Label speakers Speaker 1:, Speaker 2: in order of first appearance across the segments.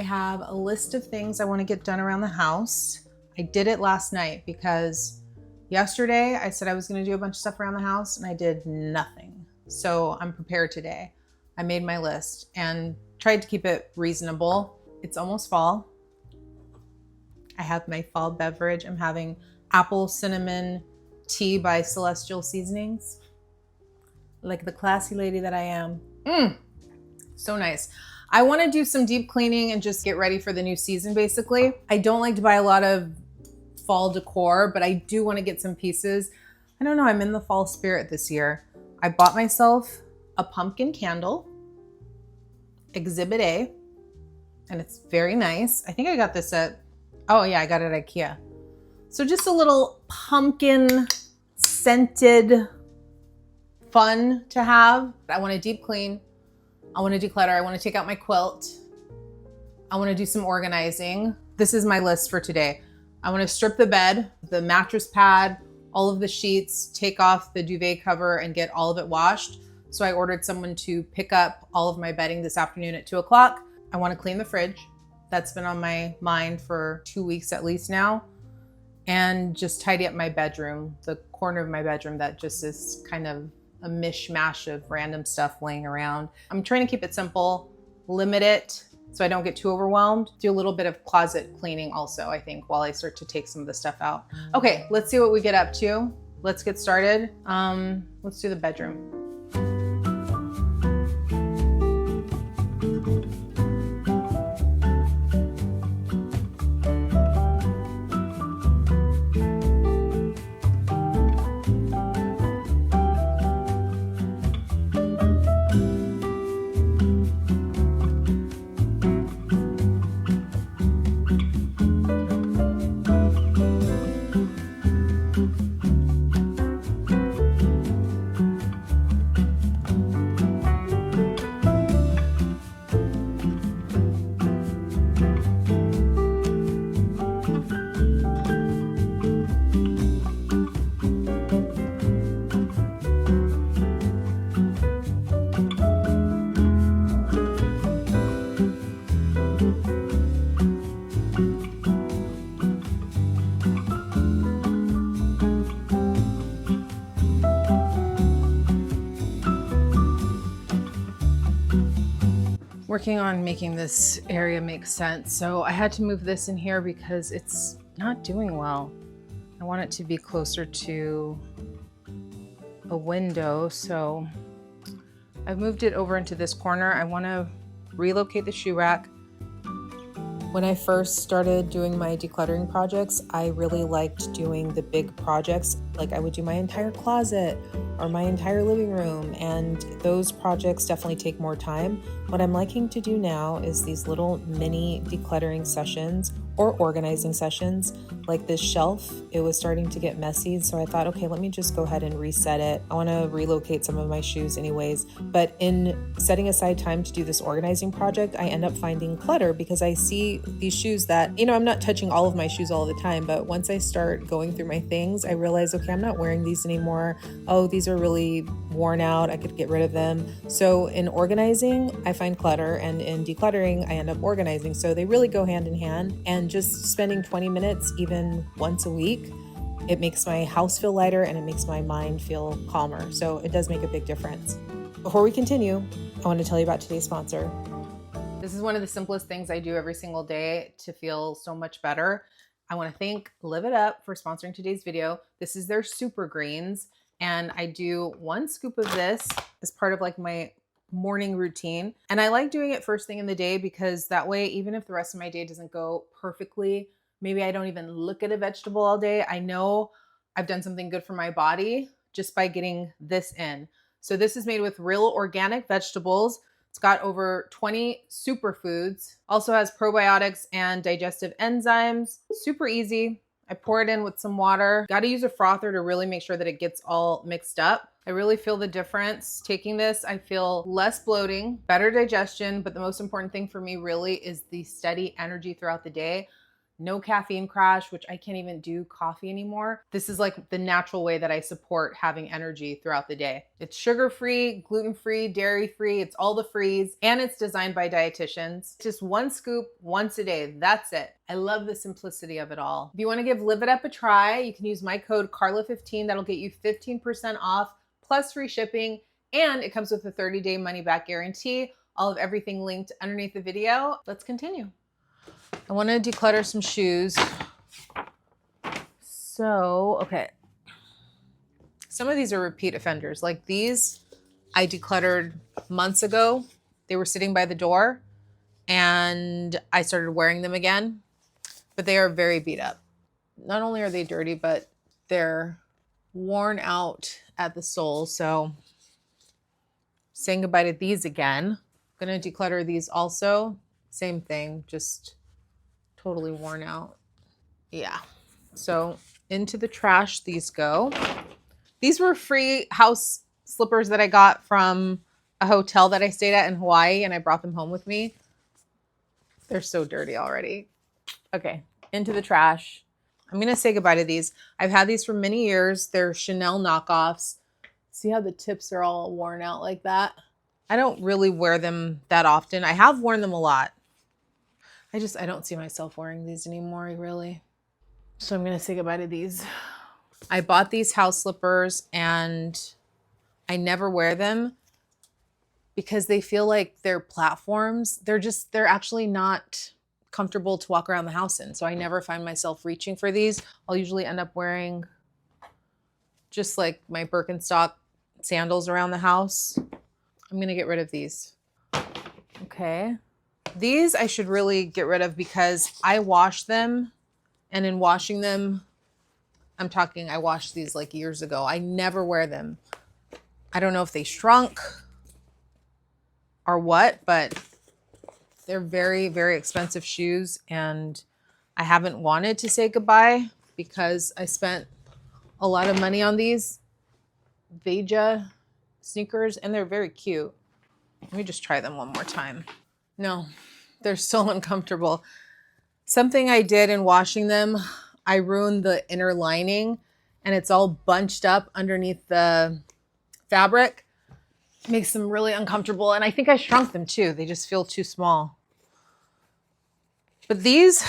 Speaker 1: have a list of things I want to get done around the house. I did it last night because yesterday I said I was going to do a bunch of stuff around the house and I did nothing. So I'm prepared today. I made my list and tried to keep it reasonable. It's almost fall. I have my fall beverage. I'm having apple cinnamon tea by Celestial Seasonings. Like the classy lady that I am. So nice. I want to do some deep cleaning and just get ready for the new season, basically. I don't like to buy a lot of fall decor, but I do want to get some pieces. I don't know, I'm in the fall spirit this year. I bought myself a pumpkin candle, Exhibit A, and it's very nice. I think I got this at, oh yeah, I got it at IKEA. So just a little pumpkin scented fun to have. I want to deep clean. I want to declutter. I want to take out my quilt. I want to do some organizing. This is my list for today. I want to strip the bed, the mattress pad, all of the sheets, take off the duvet cover and get all of it washed. So I ordered someone to pick up all of my bedding this afternoon at 2 o'clock. I want to clean the fridge. That's been on my mind for 2 weeks at least now. And just tidy up my bedroom, the corner of my bedroom that just is kind of a mishmash of random stuff laying around. I'm trying to keep it simple, limit it so I don't get too overwhelmed. Do a little bit of closet cleaning also, I think, while I start to take some of the stuff out. Okay, let's see what we get up to. Let's get started. Let's do the bedroom. Working on making this area make sense. So I had to move this in here because it's not doing well. I want it to be closer to a window. So I've moved it over into this corner. I want to relocate the shoe rack. When I first started doing my decluttering projects, I really liked doing the big projects. Like I would do my entire closet or my entire living room, and those projects definitely take more time. What I'm liking to do now is these little mini decluttering sessions or organizing sessions. Like this shelf, it was starting to get messy, so I thought, okay, let me just go ahead and reset it. I want to relocate some of my shoes anyways, but in setting aside time to do this organizing project, I end up finding clutter because I see these shoes that, I'm not touching all of my shoes all the time, but once I start going through my things, I realize, okay, I'm not wearing these anymore. Oh, these are really worn out. I could get rid of them. So in organizing, I find clutter, and in decluttering, I end up organizing. So they really go hand in hand, and just spending 20 minutes even once a week, it makes my house feel lighter and it makes my mind feel calmer. So it does make a big difference. Before we continue, I want to tell you about today's sponsor. This is one of the simplest things I do every single day to feel so much better. I want to thank Live It Up for sponsoring today's video. This is their super greens, and I do 1 scoop of this as part of like my morning routine. And I like doing it first thing in the day because that way, even if the rest of my day doesn't go perfectly, maybe I don't even look at a vegetable all day, I know I've done something good for my body just by getting this in. So this is made with real organic vegetables. It's got over 20 superfoods, also has probiotics and digestive enzymes. Super easy. I pour it in with some water. Got to use a frother to really make sure that it gets all mixed up. I really feel the difference. Taking this, I feel less bloating, better digestion, but the most important thing for me really is the steady energy throughout the day. no caffeine crash, which I can't even do coffee anymore. This is like the natural way that I support having energy throughout the day. It's sugar-free, gluten-free, dairy-free, it's all the frees, and it's designed by dietitians. Just one scoop once a day, that's it. I love the simplicity of it all. If you wanna give Live It Up a try, you can use my code Carla15, that'll get you 15% off, plus free shipping, and it comes with a 30-day money-back guarantee. All of everything linked underneath the video. Let's continue. I want to declutter some shoes. So, okay. Some of these are repeat offenders. Like these, I decluttered months ago. They were sitting by the door and I started wearing them again, but they are very beat up. Not only are they dirty, but they're worn out at the sole. So saying goodbye to these again. I'm going to declutter these also. Same thing, just totally worn out. Yeah. So into the trash these go. These were free house slippers that I got from a hotel that I stayed at in Hawaii, and I brought them home with me. They're so dirty already. Okay, into the trash. I'm going to say goodbye to these. I've had these for many years. They're Chanel knockoffs. See how the tips are all worn out like that? I don't really wear them that often. I have worn them a lot. I don't see myself wearing these anymore, really. So I'm going to say goodbye to these. I bought these house slippers and I never wear them because they feel like they're platforms. They're actually not comfortable to walk around the house in. So I never find myself reaching for these. I'll usually end up wearing just like my Birkenstock sandals around the house. I'm going to get rid of these. Okay. These I should really get rid of because I wash them, and in washing them, I washed these like years ago. I never wear them. I don't know if they shrunk or what, but they're very, very expensive shoes, and I haven't wanted to say goodbye because I spent a lot of money on these Veja sneakers, and they're very cute. Let me just try them one more time. No, they're so uncomfortable. Something I did in washing them, I ruined the inner lining and it's all bunched up underneath the fabric. It makes them really uncomfortable. And I think I shrunk them too. They just feel too small. But these,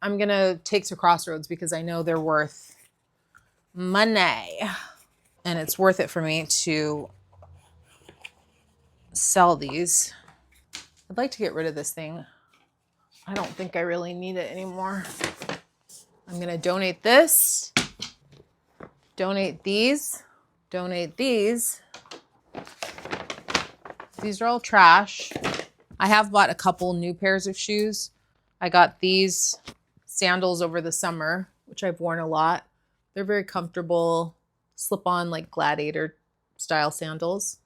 Speaker 1: I'm going to take to Crossroads because I know they're worth money. And it's worth it for me to sell these. I'd like to get rid of this thing. I don't think I really need it anymore. I'm going to donate this, donate these, donate these. These are all trash. I have bought a couple new pairs of shoes. I got these sandals over the summer, which I've worn a lot. They're very comfortable, slip-on like gladiator style sandals.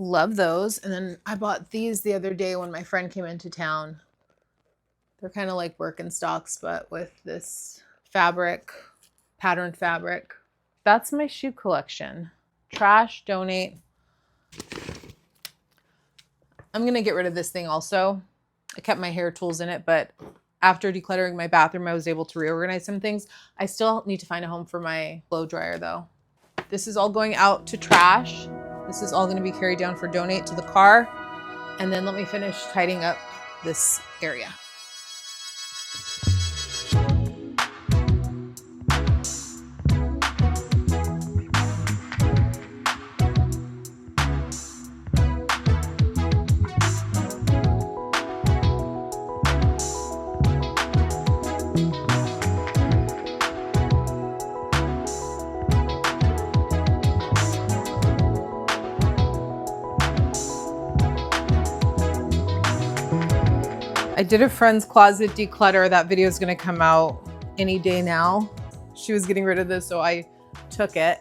Speaker 1: Love those. And then I bought these the other day when my friend came into town. They're kind of like Birkenstocks, but with this fabric, patterned fabric. That's my shoe collection. Trash, donate. I'm going to get rid of this thing also. I kept my hair tools in it, but after decluttering my bathroom, I was able to reorganize some things. I still need to find a home for my blow dryer though. This is all going out to trash. This is all going to be carried down for donate to the car. And then let me finish tidying up this area. I did a friend's closet declutter. That video is going to come out any day now. She was getting rid of this, so I took it.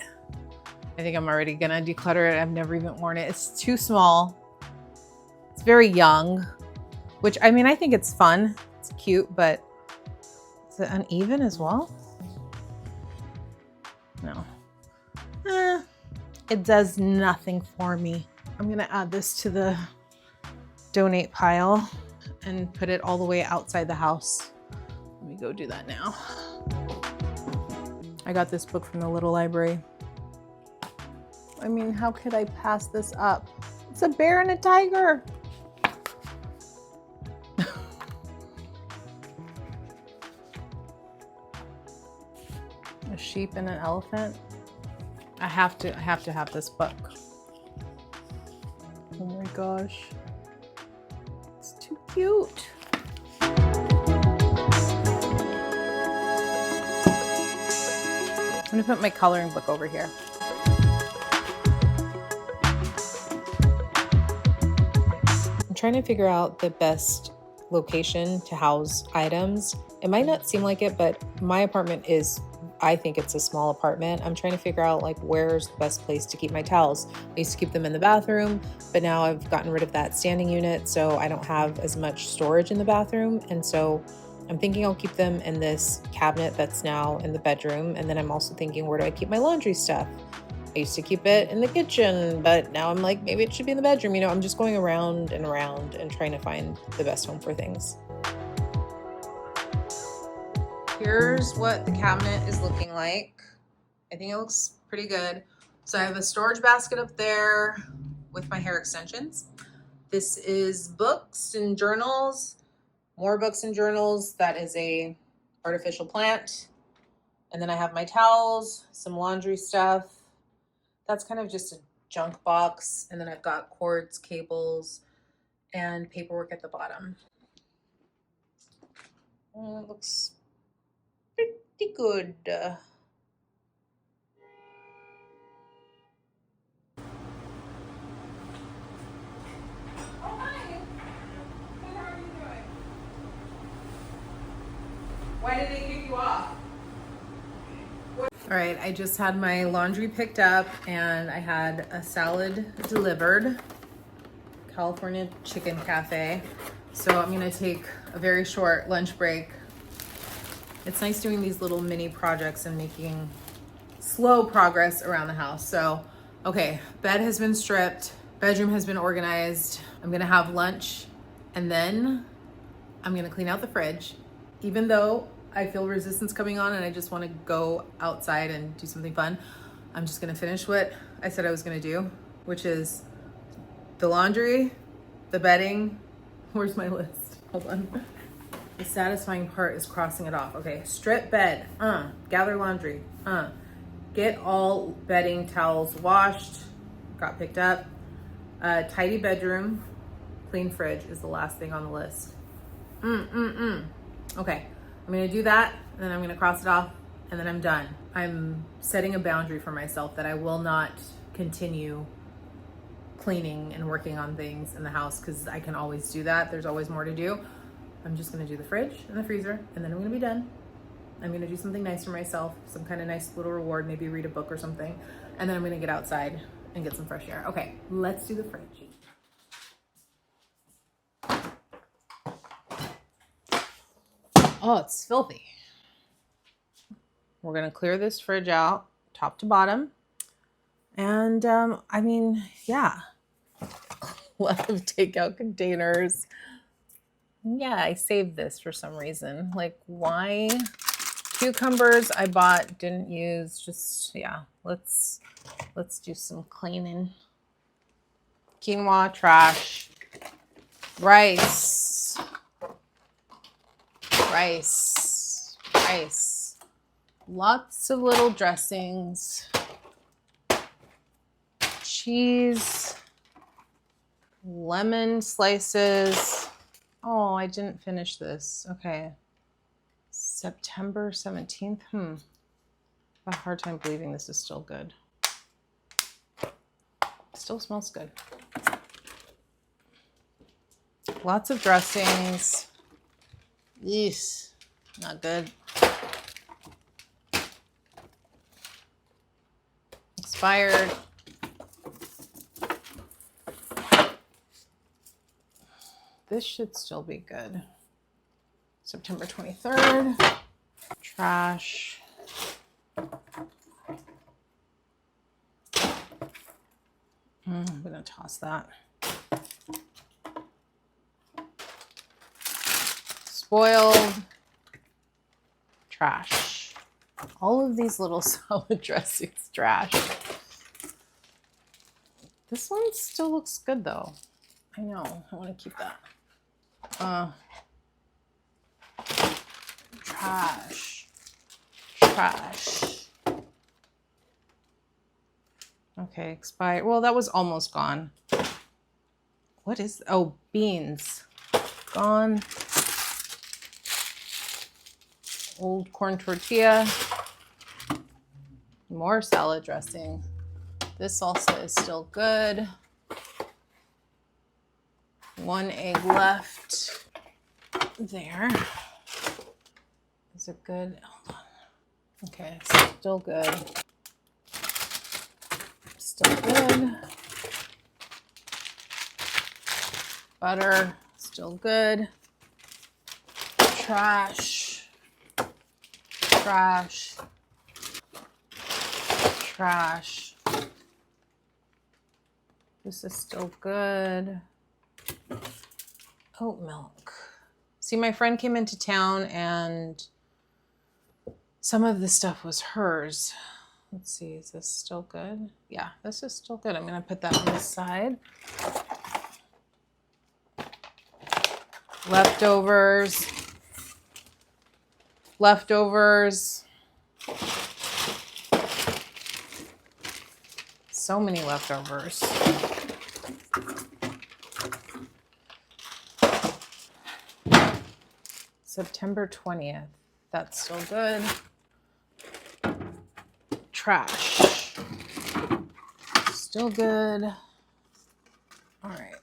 Speaker 1: I think I'm already going to declutter it. I've never even worn it. It's too small. It's very young, which I mean, I think it's fun. It's cute, but is it uneven as well? No. It does nothing for me. I'm going to add this to the donate pile and put it all the way outside the house. Let me go do that now. I got this book from the little library. I mean, how could I pass this up? It's a bear and a tiger. A sheep and an elephant. I have to have this book. Oh my gosh. It's too cute. I'm gonna put my coloring book over here. I'm trying to figure out the best location to house items. It might not seem like it, but my apartment is, I think it's a small apartment. I'm trying to figure out like where's the best place to keep my towels. I used to keep them in the bathroom, but now I've gotten rid of that standing unit, so I don't have as much storage in the bathroom. And so I'm thinking I'll keep them in this cabinet that's now in the bedroom. And then I'm also thinking, where do I keep my laundry stuff? I used to keep it in the kitchen, but now I'm like, maybe it should be in the bedroom. You know, I'm just going around and around and trying to find the best home for things. Here's what the cabinet is looking like. I think it looks pretty good. So I have a storage basket up there with my hair extensions. This is books and journals, more books and journals. That is a artificial plant. And then I have my towels, some laundry stuff. That's kind of just a junk box. And then I've got cords, cables, and paperwork at the bottom. It looks pretty good. Oh, hi. How are you doing? Why did they kick you off? All right, I just had my laundry picked up and I had a salad delivered. California Chicken Cafe. So I'm gonna take a very short lunch break. It's nice doing these little mini projects and making slow progress around the house. So, okay, bed has been stripped, bedroom has been organized. I'm gonna have lunch and then I'm gonna clean out the fridge. Even though I feel resistance coming on and I just wanna go outside and do something fun, I'm just gonna finish what I said I was gonna do, which is the laundry, the bedding. Where's my list? Hold on. The satisfying part is crossing it off. Okay, strip bed, gather laundry, get all bedding, towels washed, got picked up, tidy bedroom, clean fridge is the last thing on the list. Okay, I'm gonna do that, and then I'm gonna cross it off, and then I'm done. I'm setting a boundary for myself that I will not continue cleaning and working on things in the house because I can always do that. There's always more to do. I'm just gonna do the fridge and the freezer, and then I'm gonna be done. I'm gonna do something nice for myself, some kind of nice little reward, maybe read a book or something, and then I'm gonna get outside and get some fresh air. Okay, let's do the fridge. Oh, it's filthy. We're gonna clear this fridge out, top to bottom. And I mean, yeah, a lot of takeout containers. Yeah, I saved this for some reason. Like, why? Cucumbers I bought, didn't use. Just, yeah, let's do some cleaning. Quinoa, trash. Rice. Lots of little dressings. Cheese. Lemon slices. Oh, I didn't finish this. Okay. September 17th. I have a hard time believing this is still good. Still smells good. Lots of dressings. Yeesh, not good. Expired. This should still be good. September 23rd. Trash. I'm gonna toss that. Spoiled. Trash. All of these little salad dressings, trash. This one still looks good though. I know, I want to keep that. Trash. Trash. Okay, expired. Well, that was almost gone. What is, oh, beans. Gone. Old corn tortilla. More salad dressing. This salsa is still good. 1 egg left. There. Is it good? Hold on. Okay, still good. Still good. Butter, still good. Trash. Trash. Trash. This is still good. Oat milk. See, my friend came into town and some of the stuff was hers. Let's see, is this still good? Yeah, this is still good. I'm gonna put that on the side. Leftovers. Leftovers. So many leftovers. September 20th. That's still good. Trash. Still good. All right.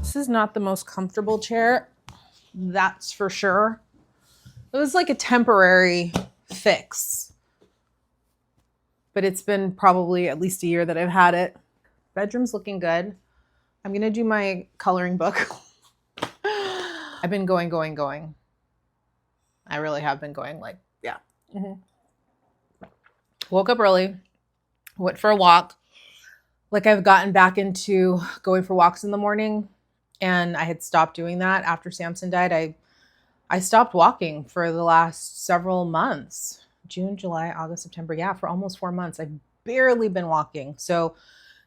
Speaker 1: This is not the most comfortable chair, that's for sure. It was like a temporary fix, but it's been probably at least a year that I've had it. Bedroom's looking good. I'm gonna do my coloring book. I've been going. I really have been going, like, yeah. Woke up early, went for a walk. Like I've gotten back into going for walks in the morning, and I had stopped doing that after Samson died. I stopped walking for the last several months. June, July, August, September. Yeah, for almost 4 months. I've barely been walking. So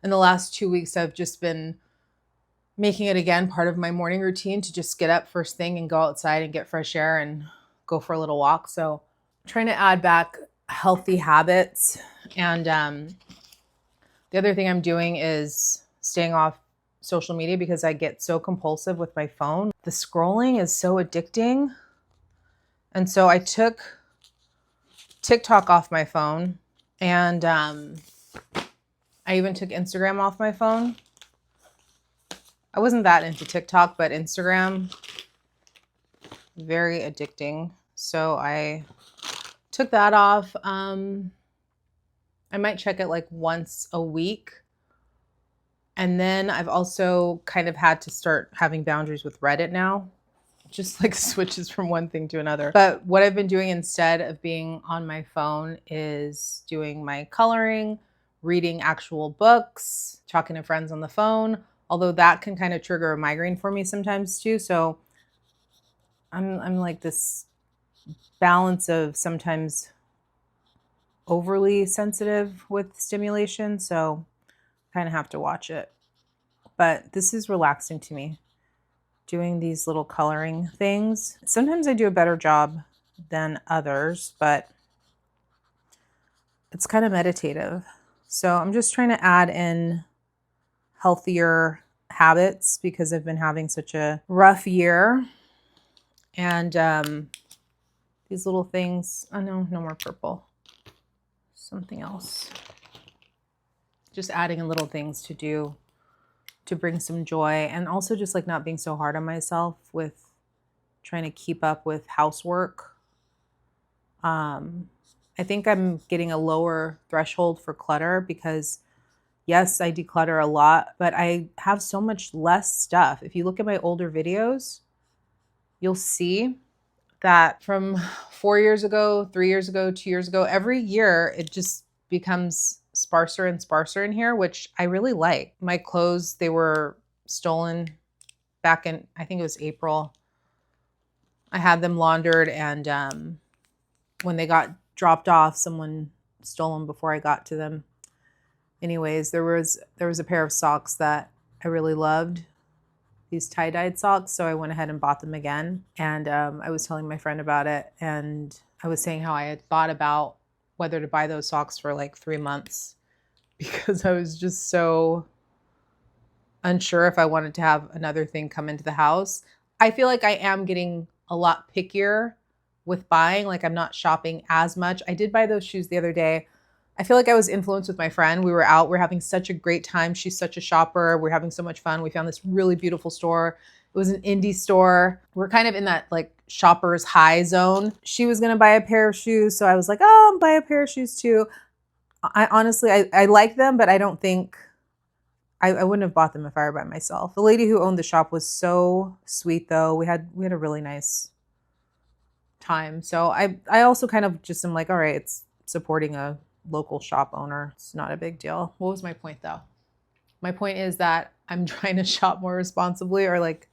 Speaker 1: in the last 2 weeks, I've just been making it again part of my morning routine to just get up first thing and go outside and get fresh air and go for a little walk. So I'm trying to add back healthy habits. And the other thing I'm doing is staying off social media because I get so compulsive with my phone. The scrolling is so addicting. And so I took TikTok off my phone, and I even took Instagram off my phone. I wasn't that into TikTok, but Instagram, very addicting. So I took that off. I might check it like once a week. And then I've also kind of had to start having boundaries with Reddit now. Just like switches from one thing to another. But what I've been doing instead of being on my phone is doing my coloring, reading actual books, talking to friends on the phone, although that can kind of trigger a migraine for me sometimes too. So I'm like this balance of sometimes overly sensitive with stimulation, so kind of have to watch it. But this is relaxing to me, doing these little coloring things. Sometimes I do a better job than others, but it's kind of meditative. So I'm just trying to add in healthier habits because I've been having such a rough year. And these little things, oh no more purple. Something else. Just adding in little things to do to bring some joy, and also just like not being so hard on myself with trying to keep up with housework. I think I'm getting a lower threshold for clutter because yes, I declutter a lot, but I have so much less stuff. If you look at my older videos, you'll see that from 4 years ago, 3 years ago, 2 years ago, every year it just becomes sparser and sparser in here, which I really like. My clothes, they were stolen back in, I think it was April. I had them laundered, and when they got dropped off, someone stole them before I got to them. Anyways, there was a pair of socks that I really loved, these tie-dyed socks, so I went ahead and bought them again. And I was telling my friend about it, and I was saying how I had thought about whether to buy those socks for like 3 months because I was just so unsure if I wanted to have another thing come into the house. I feel like I am getting a lot pickier with buying. Like I'm not shopping as much. I did buy those shoes the other day. I feel like I was influenced with my friend. We were out. We're having such a great time. She's such a shopper. We're having so much fun. We found this really beautiful store. It was an indie store. We're kind of in that like shopper's high zone. She was going to buy a pair of shoes. So I was like, oh, I'll buy a pair of shoes too. I honestly, I like them, but I don't think, I wouldn't have bought them if I were by myself. The lady who owned the shop was so sweet though. We had a really nice time. So I also kind of just am like, all right, it's supporting a local shop owner. It's not a big deal. What was my point though? My point is that I'm trying to shop more responsibly, or like,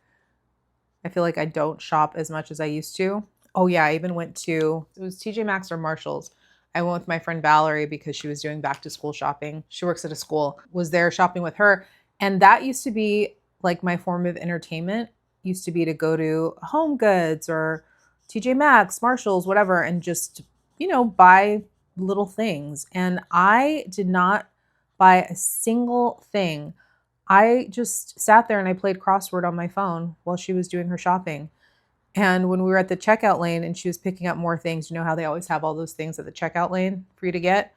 Speaker 1: I feel like I don't shop as much as I used to. Oh yeah, I even went to, it was TJ Maxx or Marshall's. I went with my friend Valerie because she was doing back to school shopping. She works at a school, was there shopping with her. And that used to be like my form of entertainment, used to be to go to Home Goods or TJ Maxx, Marshall's, whatever, and just, buy little things. And I did not buy a single thing. I just sat there and I played crossword on my phone while she was doing her shopping. And when we were at the checkout lane and she was picking up more things, you know how they always have all those things at the checkout lane for you to get?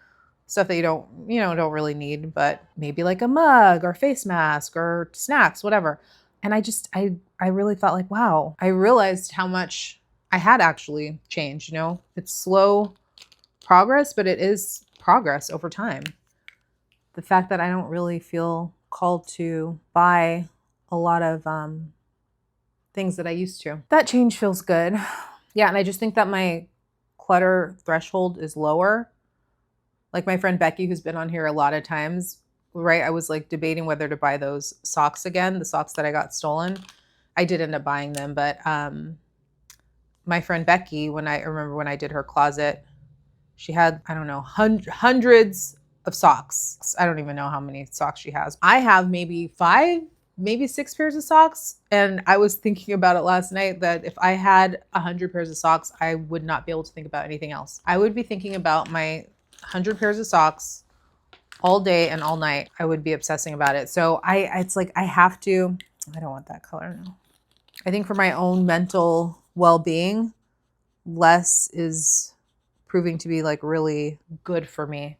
Speaker 1: Stuff that you don't really need, but maybe like a mug or face mask or snacks, whatever. And I really felt like, wow, I realized how much I had actually changed. It's slow progress, but it is progress over time. The fact that I don't really feel called to buy a lot of things that I used to. That change feels good. Yeah, and I just think that my clutter threshold is lower. Like my friend Becky, who's been on here a lot of times, right? I was like debating whether to buy those socks again, the socks that I got stolen. I did end up buying them, but my friend Becky, I remember when I did her closet, she had, I don't know, hundreds of socks. I don't even know how many socks she has. I have maybe 5, maybe 6 pairs of socks. And I was thinking about it last night that if I had 100 pairs of socks, I would not be able to think about anything else. I would be thinking about my 100 pairs of socks all day and all night. I would be obsessing about it. So it's like I have to, I don't want that color now. I think for my own mental well-being, less is proving to be like really good for me.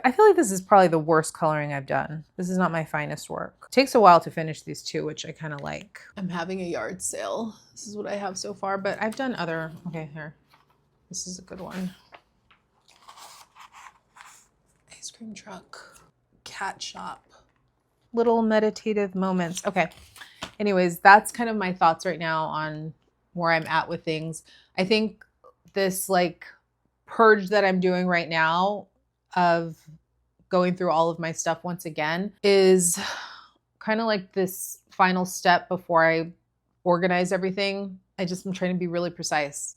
Speaker 1: I feel like this is probably the worst coloring I've done. This is not my finest work. It takes a while to finish these two, which I kind of like. I'm having a yard sale. This is what I have so far, but I've done other, okay, here. This is a good one. Ice cream truck, cat shop. Little meditative moments. Okay. Anyways, that's kind of my thoughts right now on where I'm at with things. I think this like purge that I'm doing right now of going through all of my stuff once again is kind of like this final step before I organize everything. I'm trying to be really precise.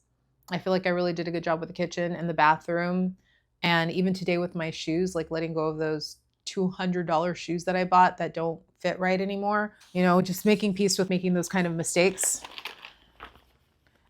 Speaker 1: I feel like I really did a good job with the kitchen and the bathroom. And even today with my shoes, like letting go of those $200 shoes that I bought that don't fit right anymore. You know, just making peace with making those kind of mistakes.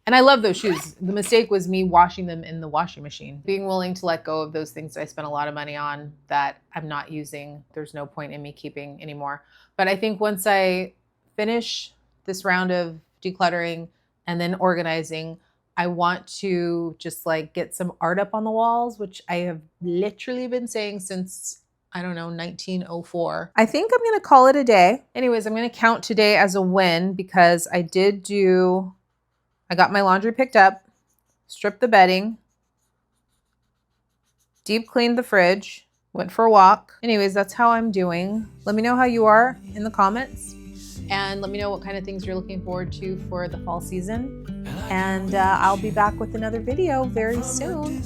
Speaker 1: And I love those shoes. The mistake was me washing them in the washing machine. Being willing to let go of those things that I spent a lot of money on that I'm not using. There's no point in me keeping anymore. But I think once I finish this round of decluttering and then organizing, I want to just like get some art up on the walls, which I have literally been saying since, I don't know, 1904. I think I'm going to call it a day. Anyways, I'm going to count today as a win because I got my laundry picked up, stripped the bedding, deep cleaned the fridge, went for a walk. Anyways, that's how I'm doing. Let me know how you are in the comments and let me know what kind of things you're looking forward to for the fall season. And I'll be back with another video very soon.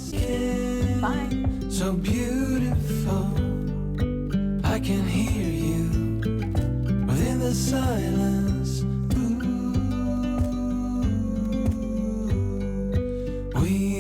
Speaker 1: Bye. So beautiful, I can hear you within the silence. We